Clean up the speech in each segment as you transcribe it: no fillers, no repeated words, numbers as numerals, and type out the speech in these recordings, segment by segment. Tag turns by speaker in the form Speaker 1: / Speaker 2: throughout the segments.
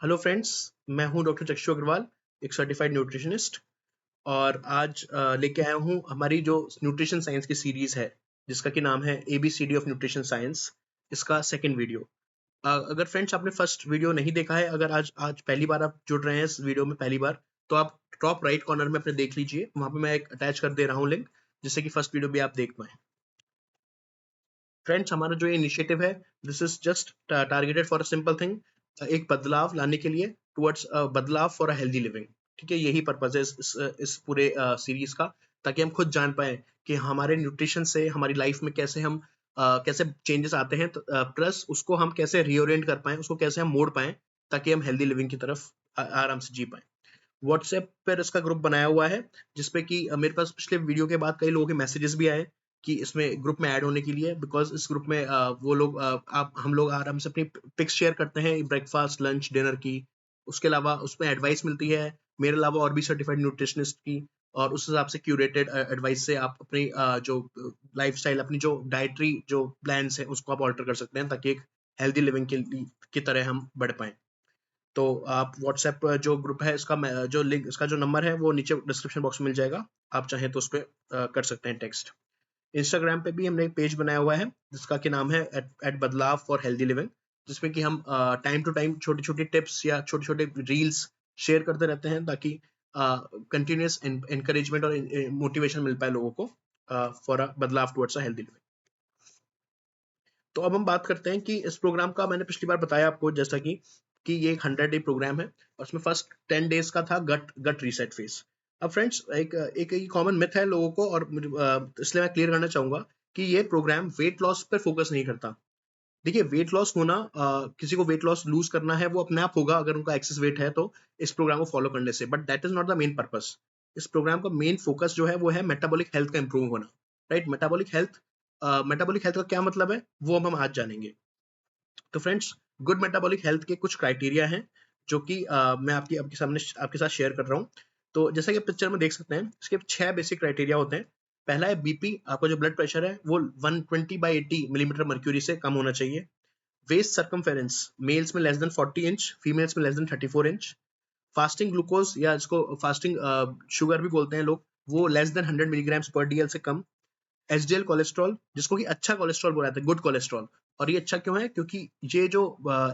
Speaker 1: Hello friends, मैं हूं doctor चक्षु अग्रवाल, एक सर्टिफाइड न्यूट्रिशनिस्ट। और आज लेके आया हूं हमारी जो न्यूट्रिशन साइंस की सीरीज है, जिसका कि नाम है एबीसीडी ऑफ न्यूट्रिशन साइंस। इसका सेकंड वीडियो। अगर फ्रेंड्स आपने फर्स्ट वीडियो नहीं देखा है, अगर आज आज पहली बार आप जुड़ रहे हैं इस वीडियो में पहली बार, तो आप टॉप राइट कॉर्नर में अपने देख लीजिए, वहां पे मैं एक अटैच कर दे रहा हूँ लिंक, जिससे कि फर्स्ट वीडियो भी आप देख पाए। फ्रेंड्स, हमारा जो इनिशिएटिव है, this is just targeted for a simple thing, एक बदलाव लाने के लिए टुवर्ड्स बदलाव फॉर अ हेल्दी लिविंग। ठीक है, यही पर्पज है इस पूरे सीरीज का, ताकि हम खुद जान पाए कि हमारे न्यूट्रिशन से हमारी लाइफ में कैसे हम कैसे चेंजेस आते हैं, प्लस उसको हम कैसे रीओरिएंट कर पाए, उसको कैसे हम मोड़ पाए, ताकि हम हेल्दी लिविंग की तरफ आराम से जी पाए। व्हाट्सएप पर इसका ग्रुप बनाया हुआ है, जिसपे कि मेरे पास पिछले वीडियो के बाद कई लोगों के मैसेजेस भी आए कि इसमें ग्रुप में ऐड होने के लिए, बिकॉज इस ग्रुप में वो लोग आप हम लोग आराम से अपनी पिक्स शेयर करते हैं, ब्रेकफास्ट लंच डिनर की। उसके अलावा उसमें एडवाइस मिलती है, मेरे अलावा और भी सर्टिफाइड न्यूट्रिशनिस्ट की, और उस हिसाब से क्यूरेटेड एडवाइस से आप अपनी जो लाइफस्टाइल, अपनी जो डाइटरी जो प्लान्स है, उसको आप ऑल्टर कर सकते हैं, ताकि एक हेल्दी लिविंग की तरह हम बढ़ पाएं। तो आप व्हाट्सएप जो ग्रुप है, इसका जो लिंक, इसका जो नंबर है, वो नीचे डिस्क्रिप्शन बॉक्स में मिल जाएगा। आप चाहें तो उस पर कर सकते हैं टेक्स्ट। इंस्टाग्राम पे भी हमने एक पेज बनाया हुआ है, जिसका कि नाम है एट बदलाव फॉर हेल्दी लिविंग, जिसमें कि हम टाइम टू टाइम छोटी छोटी टिप्स या छोटे छोटे रील्स शेयर करते रहते हैं, ताकि कंटिन्यूस एनकरेजमेंट और मोटिवेशन मिल पाए लोगों को फॉर अ बदलाव टुवर्ड्स अ हेल्दी लिविंग। तो अब हम बात करते हैं कि इस प्रोग्राम का, मैंने पिछली बार बताया आपको जैसा कि ये एक 100 डे प्रोग्राम है, और उसमें फर्स्ट 10 डेज का था गट गट रीसेट फेज। अब फ्रेंड्स, एक एक कॉमन मिथ है लोगों को, और इसलिए मैं क्लियर करना चाहूंगा कि ये प्रोग्राम वेट लॉस पर फोकस नहीं करता। देखिए, वेट लॉस होना, किसी को वेट लॉस लूज करना है, वो अपने आप होगा अगर उनका एक्सेस वेट है तो, इस प्रोग्राम को फॉलो करने से, but that is not the main purpose. इस प्रोग्राम का मेन फोकस जो है वो है मेटाबॉलिक हेल्थ का इंप्रूव होना। राइट, मेटाबॉलिक हेल्थ का क्या मतलब है, वो हम आज जानेंगे। तो फ्रेंड्स, गुड मेटाबॉलिक हेल्थ के कुछ क्राइटेरिया हैं, जो कि मैं आपके सामने आपके साथ शेयर कर रहा हूँ। तो जैसा कि पिक्चर में देख सकते हैं, इसके 6 बेसिक क्राइटेरिया होते हैं। पहला है बीपी, आपका जो ब्लड प्रेशर है वो 120/80 मिलीमीटर मर्क्यूरी से कम होना चाहिए। वेस्ट सर्कमफेरेंस, मेल्स में लेस देन 40 इंच, फीमेल्स में less than 34 inch. Fasting glucose, या इसको फास्टिंग शुगर भी बोलते हैं लोग, वो less than 100 milligram per DL से कम। एचडीएल कोलेस्ट्रॉल, जिसको कि अच्छा कोलेस्ट्रॉल बोला जाता है, गुड कोलेस्ट्रॉल। और ये अच्छा क्यों है, क्योंकि ये जो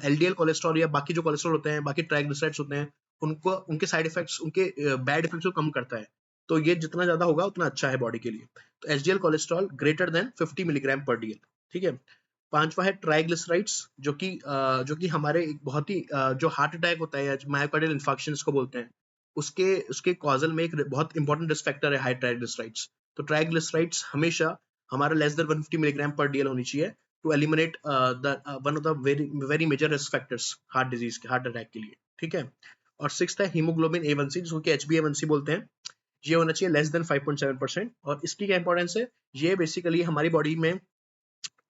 Speaker 1: एलडीएल कोलेस्ट्रॉल या बाकी जो कोलेस्ट्रॉल होते हैं, बाकी ट्राइग्लिसराइड्स होते हैं, उनको उनके साइड इफेक्ट्स, उनके बैड इफेक्ट्स को कम करता है। तो ये जितना ज्यादा होगा उतना अच्छा है बॉडी के लिए। तो HDL cholesterol greater than 50 milligram per DL. ठीक है। पांचवा है ट्राइग्लिसराइड्स, जो कि हमारे एक बहुत ही जो हार्ट अटैक होता है या मायोकार्डियल इन्फार्क्शन इसको बोलते हैं, उसके उसके कॉजल में एक बहुत इंपॉर्टेंट रिस्क फैक्टर है हाई ट्राइग्लिसराइड्स। तो ट्राइग्लिसराइड्स हमेशा हमारा less than 150 milligram per dL होनी चाहिए, to eliminate the one of the very very major risk factors heart disease के, हार्ट अटैक के लिए। ठीक है। और सिक्स्थ है हीमोग्लोबिन A1C, जिसको कि HbA1c बोलते हैं। ये होना चाहिए लेस देन 5.7%। और इसकी क्या इंपॉर्टेंस है, ये बेसिकली हमारी बॉडी में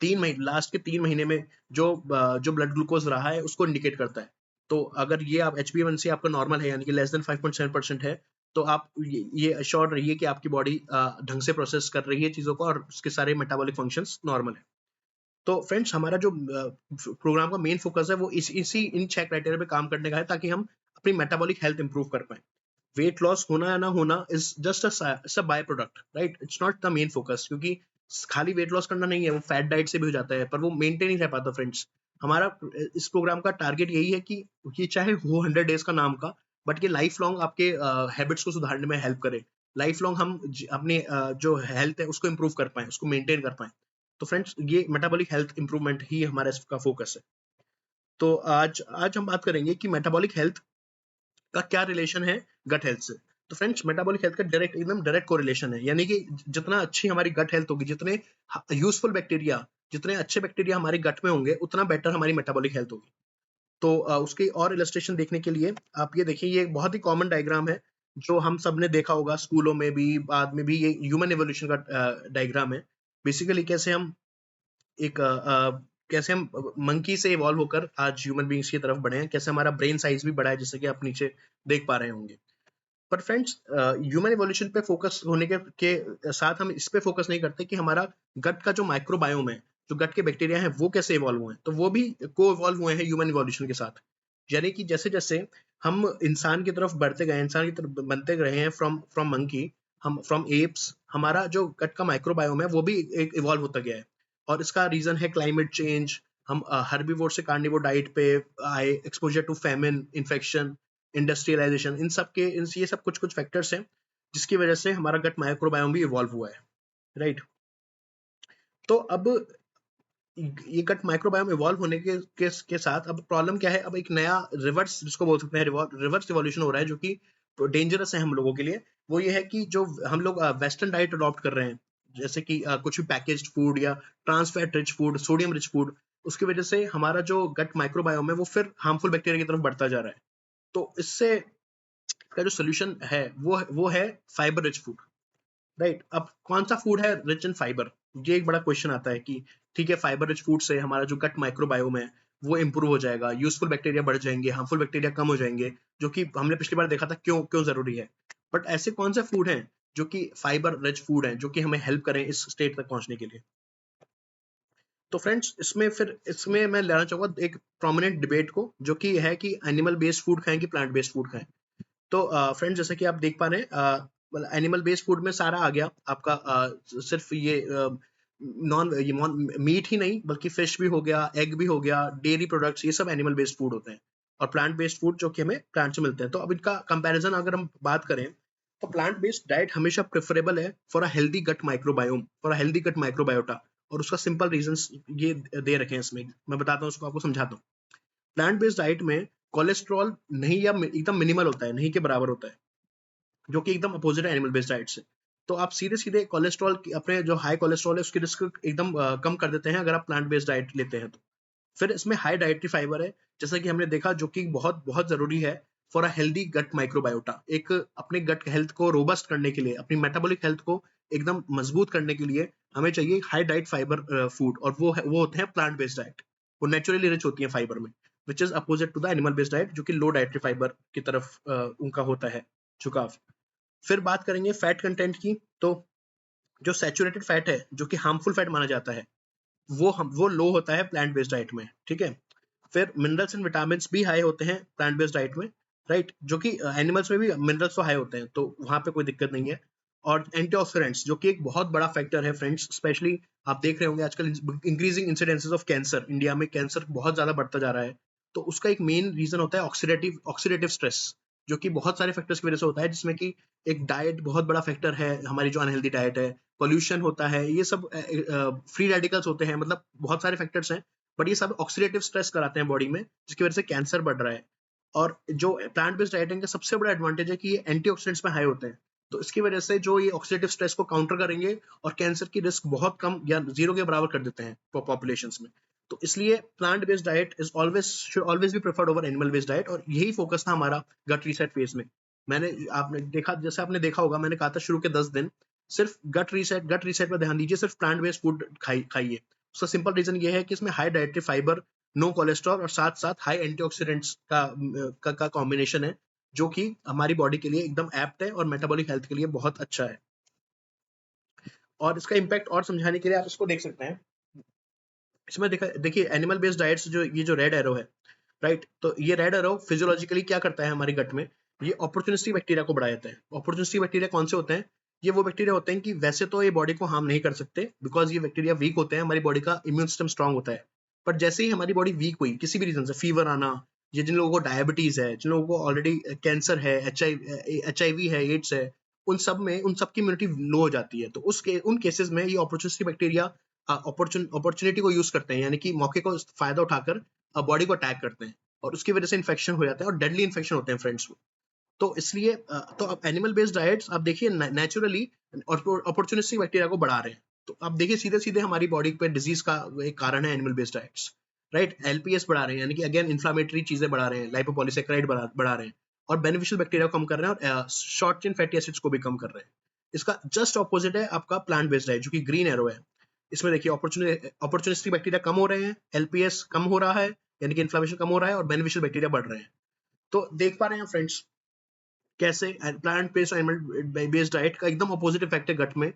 Speaker 1: 3 महीने, लास्ट के 3 महीने में जो ब्लड ग्लूकोज रहा है उसको इंडिकेट करता है। तो अगर ये आप HbA1c आपका नॉर्मल है, यानी कि लेस देन 5.7% है, तो आप ये अश्योर रहिए कि आपकी बॉडी ढंग से प्रोसेस कर रही है चीजों को, और उसके सारे मेटाबॉलिक फंक्शंस नॉर्मल है। तो फ्रेंड्स, हमारा जो प्रोग्राम का मेन फोकस है वो इसी इन 6 क्राइटेरिया पे काम करने का है, ताकि हम अपनी मेटाबॉलिक हेल्थ इंप्रूव कर पाए। वेट लॉस होना या ना होना is just a by product, right, it's not the main focus, क्योंकि खाली वेट लॉस करना नहीं है, वो फैट डाइट से भी हो जाता है, पर वो मेंटेन नहीं रह पाता फ्रेंड्स। हमारा इस प्रोग्राम का टारगेट यही है कि ये चाहे वो 100 डेज का नाम का, बट ये लाइफ लॉन्ग आपके हैबिट्स को सुधारने में हेल्प करे। लाइफ लॉन्ग हम अपनी जो हेल्थ है उसको इंप्रूव कर पाए, उसको मेंटेन कर पाए। तो फ्रेंड्स, ये मेटाबॉलिक हेल्थ इंप्रूवमेंट ही हमारा इसका फोकस है। तो आज आज हम बात करेंगे कि मेटाबॉलिक हेल्थ का क्या रिलेशन है गट हेल्थ से। तो फ्रेंड्स, मेटाबॉलिक हेल्थ का एकदम डायरेक्ट कोरिलेशन है, यानी कि जितना अच्छी हमारी गट हेल्थ होगी, जितने यूजफुल बैक्टीरिया, जितने अच्छे बैक्टीरिया हमारे गट में होंगे, उतना बेटर हमारी मेटाबॉलिक हेल्थ होगी। तो उसकी और इलस्ट्रेशन देखने के लिए आप ये देखिए, ये एक बहुत ही कॉमन डायग्राम है, जो हम सब ने देखा होगा स्कूलों में भी, बाद में भी। ये ह्यूमन एवोल्यूशन का डायग्राम है। बेसिकली एक कैसे हम मंकी से इवॉल्व होकर आज ह्यूमन बींग्स की तरफ बढ़े हैं, कैसे हमारा ब्रेन साइज भी बढ़ा है, जैसे कि आप नीचे देख पा रहे होंगे। पर फ्रेंड्स, ह्यूमन इवोल्यूशन पे फोकस होने के साथ हम इस पे फोकस नहीं करते कि हमारा गट का जो माइक्रोबायोम है, जो गट के बैक्टीरिया हैं, वो कैसे इवॉल्व हुए हैं। तो वो भी को इवॉल्व हुए हैं ह्यूमन इवोल्यूशन के साथ। यानी कि जैसे-जैसे हम इंसान की तरफ बढ़ते गए, इंसान की तरफ बनते रहे हैं फ्रॉम फ्रॉम मंकी, हम फ्रॉम एप्स, हमारा जो गट का माइक्रोबायोम है वो भी एक इवॉल्व होता गया है। और इसका रीज़न है क्लाइमेट चेंज, हम हर्बीवोर से कार्निवोर डाइट पे आए, exposure to famine, infection, industrialisation, इन सब के इन ये सब कुछ-कुछ फैक्टर्स हैं, जिसकी वजह से हमारा गट माइक्रोबायोम भी इवॉल्व हुआ है, राइट? तो अब ये गट माइक्रोबायोम इवॉल्व होने के साथ अब प्रॉब्लम क्या है, अब एक नया रिवर्स जिसको बोल सकते हैं रिवर्स इवोल्यूशन हो रहा है, जो कि डेंजरस है हम लोगों के लिए। वो ये है कि जो हम लोग वेस्टर्न डाइट अडॉप्ट कर रहे हैं, जैसे कि कुछ भी पैकेज्ड फूड या trans fat rich food, sodium rich food, उसकी वजह से हमारा जो गट माइक्रोबायोम है वो फिर हार्मफुल बैक्टीरिया की तरफ बढ़ता जा रहा है। तो इससे का जो सोल्यूशन है वो है फाइबर रिच फूड, राइट? अब कौन सा फूड है रिच इन फाइबर, ये एक बड़ा क्वेश्चन आता है कि ठीक है, फाइबर रिच फूड से हमारा जो गट माइक्रोबायोम है वो इंप्रूव हो जाएगा, यूजफुल बैक्टीरिया बढ़ जाएंगे, हार्मफुल बैक्टीरिया कम हो जाएंगे, जो कि हमने पिछली बार देखा था क्यों क्यों जरूरी है। बट ऐसे कौन से फूड हैं जो कि फाइबर रिच फूड हैं, जो कि हमें हेल्प करें इस स्टेट तक पहुंचने के लिए? तो फ्रेंड्स, इसमें मैं लेना चाहूंगा एक प्रोमिनेंट डिबेट को, जो कि है कि एनिमल बेस्ड फूड खाएं कि प्लांट बेस्ड फूड खाएं। तो फ्रेंड्स, जैसे कि आप देख पा रहे हैं, मतलब एनिमल बेस्ड फूड में सारा आ गया आपका, सिर्फ ये नॉन ये मीट ही नहीं बल्कि फिश भी हो गया, एग भी हो गया, डेयरी प्रोडक्ट्स, ये सब एनिमल बेस्ड फूड होते हैं। और प्लांट बेस्ड फूड जो कि हमें प्लांट से मिलते हैं। तो अब इनका कंपैरिजन अगर हम बात करें, तो प्लांट बेस्ड डाइट हमेशा प्रेफरेबल है for a healthy gut microbiome, for a healthy gut microbiota. और उसका सिंपल रीजंस ये दे रखे हैं इसमें, मैं बताता हूँ, उसको आपको समझाता हूँ। प्लांट बेस्ड डाइट में कोलेस्ट्रॉल नहीं या एकदम मिनिमल होता है, नहीं के बराबर होता है, जो कि एकदम अपोजिट है एनिमल बेस्ड डाइट से। तो आप सीधे सीधे कोलेस्ट्रॉल अपने जो हाई कोलेस्ट्रॉल है उसकी रिस्क एकदम कम कर देते हैं अगर आप प्लांट बेस्ड डाइट लेते हैं तो। फिर इसमें हाई डाइटरी फाइबर है, जैसा कि हमने देखा, जो कि बहुत बहुत जरूरी है for a healthy gut microbiota. एक अपने गट हेल्थ को रोबस्ट करने के लिए, अपनी मेटाबॉलिक हेल्थ को एकदम मजबूत करने के लिए हमें चाहिए हाई डाइट फाइबर फूड, और वो होते हैं प्लांट बेस्ड डाइट। वो नेचुरली रिच होती है फाइबर में, which is opposite to the animal based diet, जो कि लो डाइटरी फाइबर की तरफ उनका होता है झुकाव। फिर बात करेंगे फैट कंटेंट की। तो जो सैचुरेटेड फैट है, जो कि हार्मफुल फैट माना जाता है, वो लो होता है प्लांट बेस्ड डाइट में, ठीक है? फिर मिनरल्स एंड विटामिन भी हाई होते हैं प्लांट बेस्ड डाइट में, राइट? जो कि एनिमल्स में भी मिनरल्स तो हाई होते हैं, तो वहां पे कोई दिक्कत नहीं है। और एंटीऑक्सीडेंट्स, जो कि एक बहुत बड़ा फैक्टर है फ्रेंड्स, स्पेशली आप देख रहे होंगे आजकल increasing incidences of cancer, India में कैंसर बहुत ज्यादा बढ़ता जा रहा है। तो उसका एक मेन रीजन होता है ऑक्सीडेटिव ऑक्सीडेटिव स्ट्रेस, जो कि बहुत सारे फैक्टर्स की वजह से होता है, जिसमें कि एक डाइट बहुत बड़ा फैक्टर है, हमारी जो अनहेल्दी डाइट है, पोल्यूशन होता है, ये सब फ्री रेडिकल्स होते हैं, मतलब बहुत सारे फैक्टर्स हैं। बट ये सब ऑक्सीडेटिव स्ट्रेस कराते हैं बॉडी में, जिसकी वजह से कैंसर बढ़ रहा है। और जो प्लांट बेस्ड डाइटिंग का सबसे बड़ा एडवांटेज है कि ये एंटीऑक्सीडेंट्स में हाई होते हैं, तो इसकी वजह से जो ये ऑक्सीडेटिव स्ट्रेस को काउंटर करेंगे और कैंसर की रिस्क बहुत कम या जीरो के बराबर कर देते हैं पॉपुलेशन में। तो इसलिए plant based diet is always should always be preferred over animal based diet, और यही फोकस था हमारा गट रीसेट फेज में। मैंने आपने देखा, जैसे आपने देखा होगा, मैंने कहा था शुरू के 10 दिन सिर्फ गट रीसेट पर ध्यान दीजिए, सिर्फ प्लांट बेस्ड फूड खाइए। उसका सिंपल रीजन ये है कि इसमें high dietary fibre, no cholesterol और साथ साथ हाई एंटीऑक्सीडेंट्स का कॉम्बिनेशन है, जो कि हमारी बॉडी के लिए एकदम एप्ट है और मेटाबॉलिक हेल्थ के लिए बहुत अच्छा है। और इसका इम्पैक्ट और समझाने के लिए आप इसको देख सकते हैं। इसमें देखिए एनिमल बेस्ड डाइट से जो रेड एरो है, राइट? तो ये रेड एरो फिजियोलॉजिकली क्या करता है हमारे गट में, ये अपॉर्चुनिस्टिक बैक्टीरिया को बढ़ा देता है। अपॉर्चुनिस्टिक बैक्टीरिया कौन से होते हैं? ये वो बैक्टीरिया होते हैं कि वैसे तो ये बॉडी को हार्म नहीं कर सकते, बिकॉज ये बैक्टीरिया वीक होते हैं, हमारी बॉडी का इम्यून सिस्टम स्ट्रांग होता है। बट जैसे ही हमारी बॉडी वीक हुई किसी भी रीजन से, फीवर आना, ये जिन लोगों को डायबिटीज है, जिन लोगों को ऑलरेडी कैंसर है, HIV है, एड्स है, उन सब की इम्यूनिटी लो हो जाती है। तो उन केसेस में ये अपॉर्चुनिस्टिक बैक्टीरिया अपॉर्चुनिटी को यूज करते हैं, यानी कि मौके को फायदा उठाकर बॉडी को अटैक करते हैं, और उसकी वजह से इन्फेक्शन हो जाता है, और डेडली इन्फेक्शन होते हैं फ्रेंड्स। तो इसलिए तो अब एनिमल बेस्ड डाइट्स आप देखिए नेचुरली अपॉर्चुनिस्टिक बैक्टीरिया को बढ़ा रहे हैं। तो आप देखिए सीधे सीधे हमारी बॉडी पे डिजीज का एक कारण है animal based diets, right? LPS बढ़ा रहे हैं, यानी कि अगेन इन्फ्लामेटरी चीजें बढ़ा रहे हैं, लाइपोपॉलीसेकेराइड बढ़ा रहे हैं, और बेनिफिशियल बैक्टीरिया को कम कर रहे हैं, और शॉर्ट चेन फैटी एसिड्स को भी कम कर रहे हैं। इसका जस्ट ऑपोजिट है आपका प्लांट बेस्ड डाइट, जो कि ग्रीन एरो है। इसमें देखिए अपॉर्चुनिस्टिक बैक्टीरिया कम हो रहे हैं, LPS कम हो रहा है, यानी कि इन्फ्लामेशन कम हो रहा है, और बेनिफिशियल बैक्टीरिया बढ़ रहे हैं। तो देख पा रहे हैं फ्रेंड्स कैसे plant based animal based diet का एकदम अपोजिट इफेक्ट है गट में,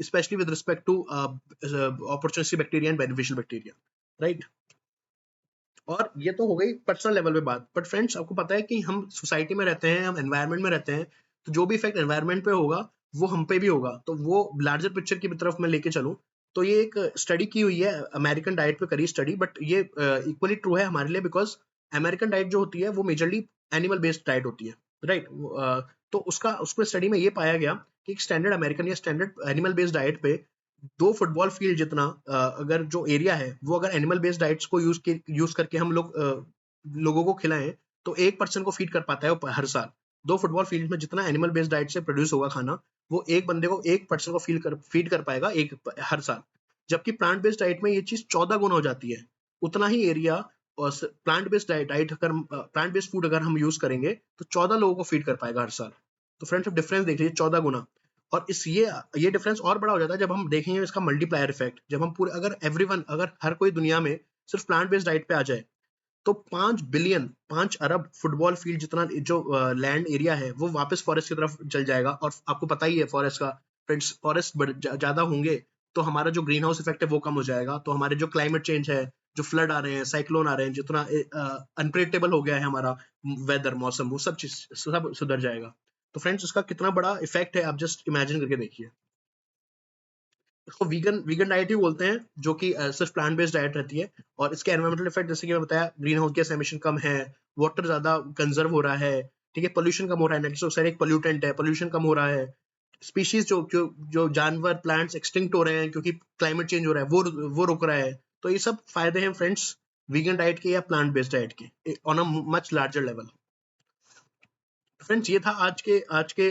Speaker 1: specially with respect to opportunistic bacteria and beneficial bacteria, right? और ये तो हो गई पर्सनल लेवल पे बात, बट फ्रेंड्स आपको पता है कि हम सोसाइटी में रहते हैं, हम एनवायरनमेंट में रहते हैं, तो जो भी इफेक्ट एनवायरनमेंट पे होगा वो हम पे भी होगा। तो वो लार्जर पिक्चर की तरफ मैं लेके चलूं, तो ये एक स्टडी की हुई है, अमेरिकन डाइट पे करी स्टडी, बट ये इक्वली ट्रू है हमारे लिए, बिकॉज अमेरिकन डाइट जो होती है वो मेजरली एनिमल बेस्ड डाइट होती है, राइट। तो उसको स्टडी में ये पाया गया कि एक स्टैंडर्ड अमेरिकन या स्टैंडर्ड एनिमल बेस्ड डाइट पे 2 फुटबॉल फील्ड जितना अगर जो एरिया है वो अगर एनिमल बेस्ड डाइट्स को यूज करके हम लोग लोगों को खिलाएं, तो 1 पर्सन को फीड कर पाता है वो हर साल। 2 फुटबॉल फील्ड में जितना एनिमल बेस्ड डाइट से प्रोड्यूस होगा खाना, वो एक बंदे को 1 पर्सन को फीड कर पाएगा हर साल। जबकि प्लांट बेस्ड डाइट में ये चीज 14 गुना हो जाती है। उतना ही एरिया और प्लांट बेस्ड डाइट अगर प्लांट बेस्ड फूड अगर हम यूज करेंगे तो 14 लोगों को फीड कर पाएगा हर साल। तो फ्रेंड्स, डिफरेंस देख लीजिए, 14 गुना। और ये डिफरेंस और बड़ा हो जाता है जब हम देखेंगे इसका मल्टीप्लायर इफेक्ट। जब हम पूरे अगर हर कोई दुनिया में सिर्फ प्लांट बेस्ड डाइट पे आ जाए, तो 5 बिलियन 5 अरब फुटबॉल फील्ड जितना जो लैंड एरिया है वो वापस फॉरेस्ट की तरफ चल जाएगा। और आपको पता ही है फॉरेस्ट का, फ्रेंड्स, फॉरेस्ट ज्यादा होंगे तो हमारा जो ग्रीन हाउस इफेक्ट है वो कम हो जाएगा। तो हमारे जो क्लाइमेट चेंज है, जो फ्लड आ रहे हैं, साइक्लोन आ रहे हैं, जितना अनप्रेडिक्टेबल हो गया है हमारा वेदर, मौसम, वो सब चीज सब सुधर जाएगा। तो फ्रेंड्स, उसका कितना बड़ा इफेक्ट है आप जस्ट इमेजिन करके देखिए। इसको वीगन वीगन डाइट ही बोलते हैं, जो कि सिर्फ प्लांट बेस्ड डाइट रहती है। और इसके एनवायरमेंटल इफेक्ट जैसे कि मैं बताया, ग्रीन हाउस गैस एमिशन कम है, वाटर ज्यादा कंजर्व हो रहा है, ठीक है, पोल्यूशन कम हो रहा है, नाइट्रस ऑक्साइड एक पोल्यूटेंट है, पोल्यूशन कम हो रहा है, स्पीशीज जो जानवर प्लांट्स एक्सटिंक्ट हो रहे हैं क्योंकि क्लाइमेट चेंज हो रहा है वो रुक रहा है। तो ये सब फायदे हैं फ्रेंड्स वीगन डाइट के या प्लांट बेस्ड डाइट के on a much larger level. Friends, ये था आज के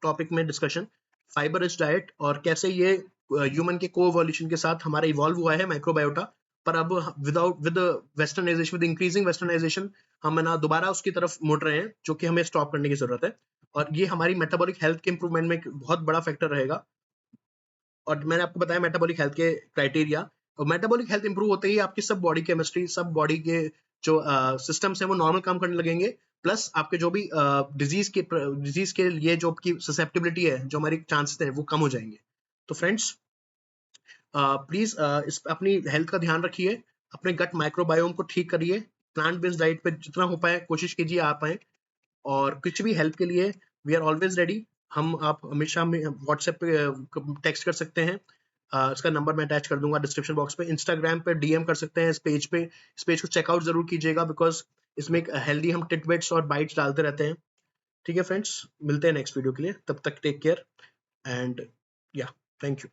Speaker 1: टॉपिक में डिस्कशन, फाइबर रिच डाइट और कैसे ये ह्यूमन के कोएवोल्यूशन के साथ हमारा इवॉल्व हुआ है माइक्रोबायोटा। पर अब with westernisation, with increasing westernisation, हम ना दोबारा उसकी तरफ मुड़ रहे हैं, जो कि हमें स्टॉप करने की जरूरत है। और ये हमारी मेटाबॉलिक हेल्थ के इंप्रूवमेंट में एक बहुत बड़ा फैक्टर रहेगा। और मैंने आपको बताया मेटाबॉलिक हेल्थ के क्राइटेरिया। और मेटाबॉलिक हेल्थ इंप्रूव होते ही आपकी सब बॉडी केमिस्ट्री, सब बॉडी के जो सिस्टम्स हैं वो नॉर्मल काम करने लगेंगे। प्लस आपके जो भी डिजीज के लिए जो आपकी ससेप्टिबिलिटी है, जो हमारी चांसेस है, वो कम हो जाएंगे। तो फ्रेंड्स, प्लीज इस अपनी हेल्थ का ध्यान रखिए, अपने गट माइक्रोबायोम को ठीक करिए, प्लांट बेस्ड डाइट पे जितना हो पाए कोशिश कीजिए आ पाए। और कुछ भी हेल्प के लिए वी आर ऑलवेज रेडी। आप हमेशा हमें व्हाट्सएप पे टेक्स्ट कर सकते हैं। इसका नंबर मैं अटैच कर दूंगा डिस्क्रिप्शन बॉक्स पे। इंस्टाग्राम पे डीएम कर सकते हैं इस पेज पे। इस पेज को चेकआउट जरूर कीजिएगा, बिकॉज इसमें एक हेल्दी हम टिटबिट्स और बाइट्स डालते रहते हैं। ठीक है फ्रेंड्स, मिलते हैं नेक्स्ट वीडियो के लिए, तब तक टेक केयर एंड या थैंक यू।